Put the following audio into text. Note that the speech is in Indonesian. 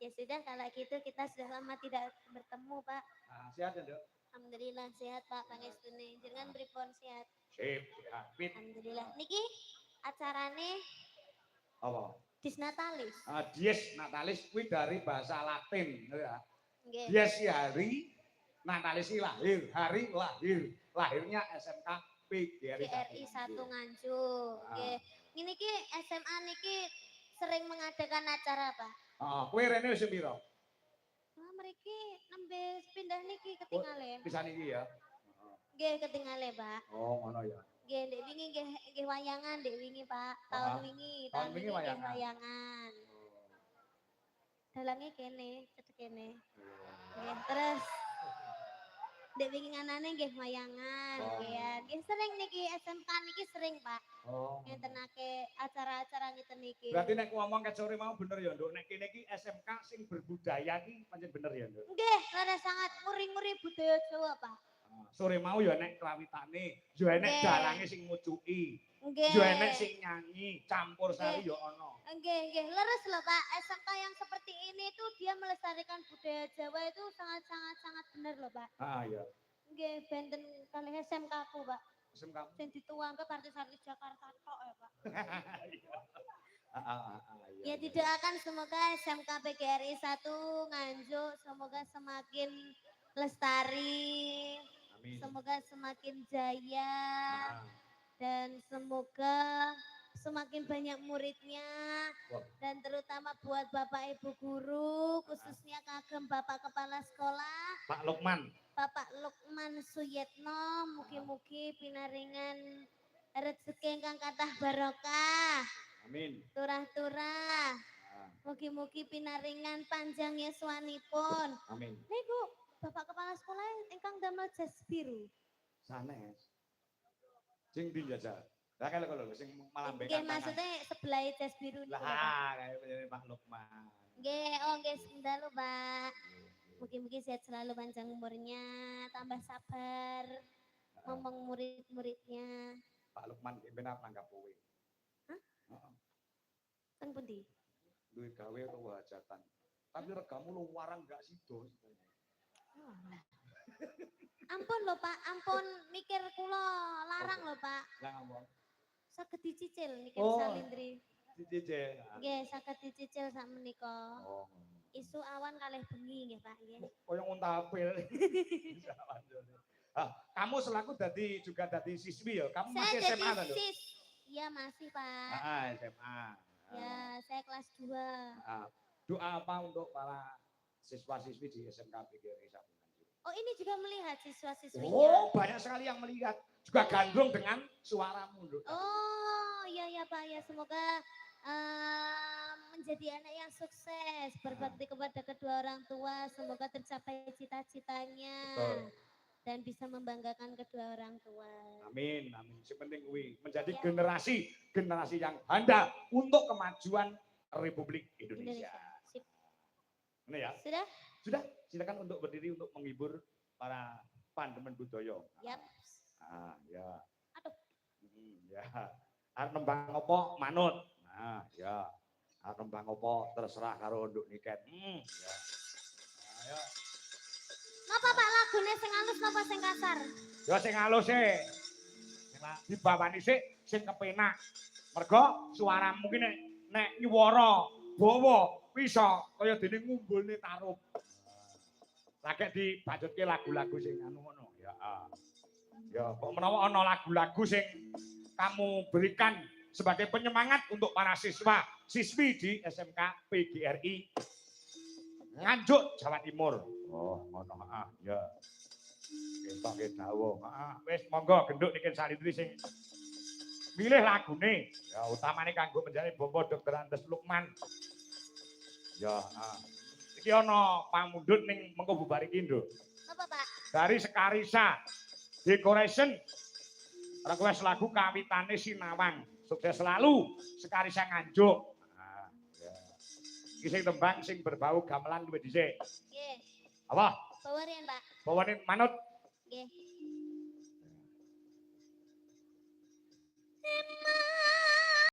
Ya sudah kalau gitu kita sudah lama tidak bertemu Pak. Sehat ya, Dok? Alhamdulillah sehat Pak pangestune. Jangan pripun sehat. Sip, sehat. Fit. Alhamdulillah. Niki acarane Apa? Disnatalis. Dies natalis kuwi dari bahasa Latin, ya. Nggih. Dies si hari, natalis si lahir, hari lahir. Lahirnya SMK GRI 1 Nganjuk. Nggih. Ngene iki SMA niki sering mengadakan acara, Pak. Heeh, kowe rene wis piro? Nah, mriki nembe pindah niki ketingale. Pisan iki ya. Nggih, ketingale, Pak. Oh, ngono ya. Nggih, ndek wingi nggih wayangan ndek wingi, Pak. Tahun wingi nggih wayangan. Dalange kene, cedek kene. Nggih, terus ndek wingi nganane nggih wayangan, nggih sering niki SMK niki sering, Pak. Ngentenake acara-acara ngeten niki. Berarti nek ngomong ket sore mau bener ya, Nduk. Nek kene iki SMK sing berbudaya iki pancen bener ya, Nduk. Nggih, leres sangat muri-muri budaya Jawa, Pak. Sore mau ya nek klawitane, yo enek dalange sing ngucuki. Nggih. Yo enek sing nyanyi, campur sari yo ono. Nggih, leres loh, Pak. SMK yang seperti ini tuh dia melestarikan budaya Jawa itu sangat benar loh, Pak. Iya. Nggih, benten kalih SMK ku, Pak. SMK. Sing dituangke artis-artis Jakarta tok ya, Pak. Ya didoakan semoga SMK PGRI 1 Nganjuk semoga semakin lestari. Amin. Semoga semakin jaya. Dan semoga semakin banyak muridnya dan terutama buat Bapak Ibu guru khususnya kagem Bapak Kepala Sekolah Pak Lukman Suyetno mugi-mugi pinaringan rezeki ingkang kathah barokah. Amin. Turah-turah. Mugi-mugi pinaringan panjang yuswanipun. Amin. Niku Bapak Kepala Sekolah ingkang damel jas biru. Sanes. Sing ndi jajal? Lah kalau sing malambe nggih maksudnya sebelah jas biru niku. Lah kaya Pak Lukman. Nggih, nggih sedalu, Pak. Mungkin sehat selalu panjang umurnya, tambah sabar. Ngomong murid-muridnya. Pak Lukman benar nanggap kowe. Hah? Heeh. Teng pundi? Duwe gawe utawa hajatan. Tapi regamu lu warang gak sido sebenarnya. Oh, lah. Ampun lho Pak, ampun mikir kula larang lho Pak. Lah ngomong. Saged dicicil niki salindri. Dicicil. Nggih, saged dicicil sak menika. Oh. Isu awan kalih bengi nggih Pak nggih. Koyo nguntapil. Kamu selaku juga dadi siswi ya? Kamu masih SMA kan? Iya masih Pak. SMA. Ya, saya kelas 2. Doa apa untuk para siswa-siswi di SMK PGRI 1 Nganjuk? Oh, ini juga melihat siswa-siswinya. Oh, banyak sekali yang melihat. Juga gandrung dengan suaramu, Nduk. Oh, iya Pak, ya semoga menjadi anak yang sukses, berbakti kepada kedua orang tua, semoga tercapai cita-citanya. Dan bisa membanggakan kedua orang tua. Amin, amin. Sepenting kuwi menjadi generasi yang handal untuk kemajuan Republik Indonesia. Sip. Ini ya? Sudah. Silakan untuk berdiri untuk menghibur para pandemen budaya. Yap. Ya. Aduh. Ya. Arep nembang apa manut. Nah, ya. Arep nembang apa terserah karo nduk niket. Ya. Ayo. Napa Pak lagune sing halus napa sing kasar? Ya sing halus e. Dibawani sik sing kepenak. Mergo suaramu ki nek nyuwara bawa bisa kaya dene ngumbulne tarup. Lagi dibajutke lagu-lagu sing anu ngono. Ya, kok menawa ana lagu-lagu sing kamu berikan sebagai penyemangat untuk para siswi di SMK PGRI Nganjuk Jawa Timur. Oh, ngono. Ya. Ketok ke dawuh. Wis monggo genduk niki salindri sing milih lagune. Ya, utamane kanggo menjadi Bapak Dr. Andes Lukman. Ya, iki ana pamundhut ning mengko bubar iki, Nduk. Napa, Pak? Dari Sekarisa Decoration. Request lagu kawitane Sinawang. Sukses selalu Sekarisa Nganjuk. Iki sing tembang sing berbau gamelan luwih dhisik. Nggih. Apa? Bawanen, Pak. Bawanen manut. Nggih.